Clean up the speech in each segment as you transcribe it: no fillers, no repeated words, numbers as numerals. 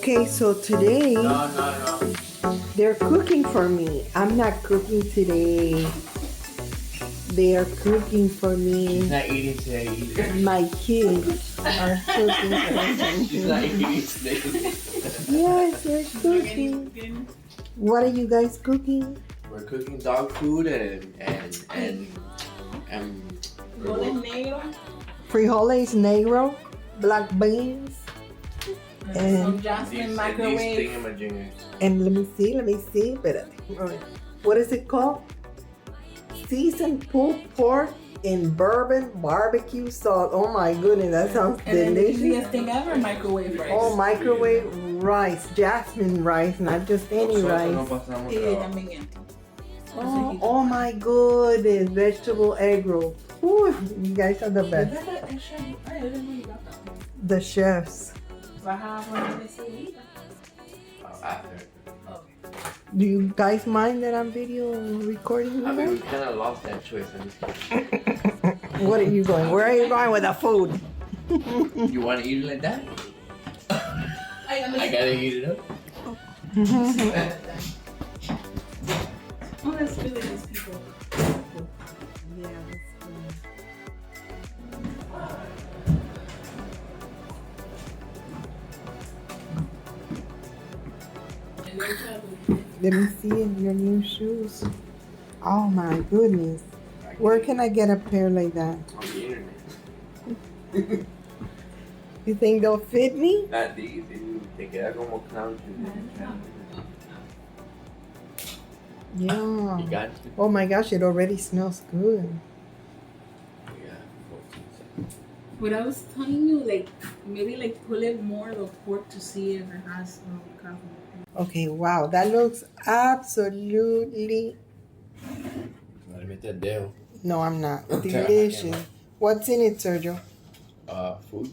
Okay, so today No. they're cooking for me. I'm not cooking today. They are cooking for me. She's not eating today either. My kids are cooking for me. She's not eating today. Yes, they're cooking. What are you guys cooking? We're cooking dog food and Frijoles negro, black beans, and Jasmine microwave. let me see. But what is it called? Seasoned pulled pork in bourbon barbecue sauce. Oh my goodness, that sounds And delicious. the easiest thing ever, microwave rice. Oh, microwave rice, jasmine rice, not just any rice. Oh my goodness, vegetable egg roll. Ooh, you guys are the best. The chefs. Do you guys mind that I'm video recording? I mean, we kind of lost that choice. What are you going? Where are you going with the food? You want to eat it like that? I gotta heat it up. Oh, that's really nice people. Yeah, that's good. Let me see your new shoes. Oh my goodness. Where can I get a pair like that? On the internet. You think they'll fit me? Not these. Te queda como clown shoes. Yeah. You got it? Oh my gosh, it already smells good. Yeah. What I was telling you, like, maybe like pull it more the pork to see if it has coffee. Okay, wow, that looks absolutely. No, I'm not. Delicious. What's in it, Sergio? Food.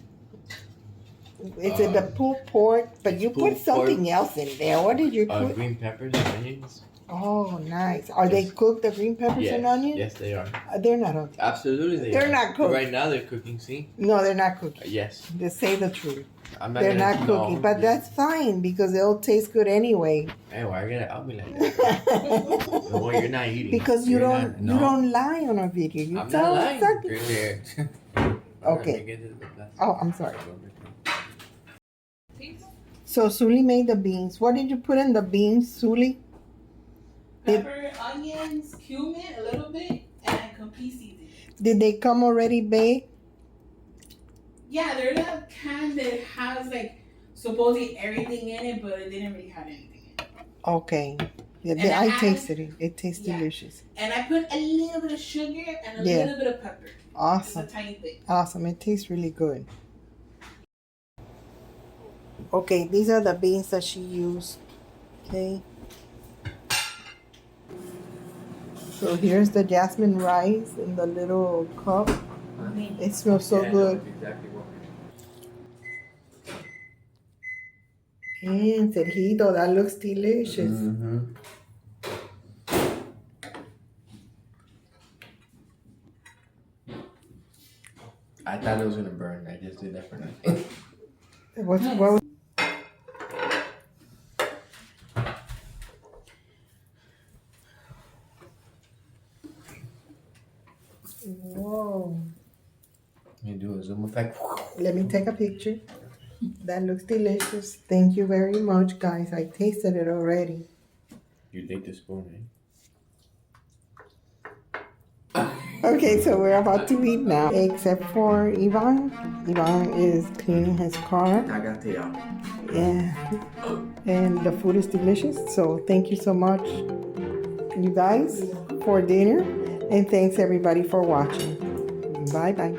Is it the pulled pork? But you put something else in there. What did you put? Green peppers and onions. Oh, nice. Are they cooked, the green peppers and onions? Yes, they are. They're not okay. Absolutely, They're not cooked. Right now, they're cooking. See? No, they're not cooking. Yes. Just say the truth. They're not cooking, but that's fine because they'll taste good anyway. Hey, why are you gonna out me like that? No, you're not eating. Because you don't lie on a video. You I'm tell not lying. us. Okay. Oh, I'm sorry. So Zuly made the beans. What did you put in the beans, Zuly? Pepper, onions, cumin, a little bit, and campisi seasoning. Did they come already baked? Yeah, there's a can that has like supposedly everything in it, but it didn't really have anything in it. Okay. Yeah, I tasted it. It tastes delicious. And I put a little bit of sugar and a little bit of pepper. Awesome. Just a tiny bit. Awesome. It tastes really good. Okay, these are the beans that she used. Okay. So here's the jasmine rice in the little cup. It smells so good. And Sergito, that looks delicious. Mm-hmm. I thought it was gonna burn. I just did that for nothing. What? Whoa. You do a zoom effect. Let me take a picture. That looks delicious. Thank you very much, guys. I tasted it already. You take the spoon, Okay, so we're about to eat now. Except for Ivan. Ivan is cleaning his car. I got the Yeah. And the food is delicious. So thank you so much, you guys, for dinner. And thanks everybody for watching. Bye-bye.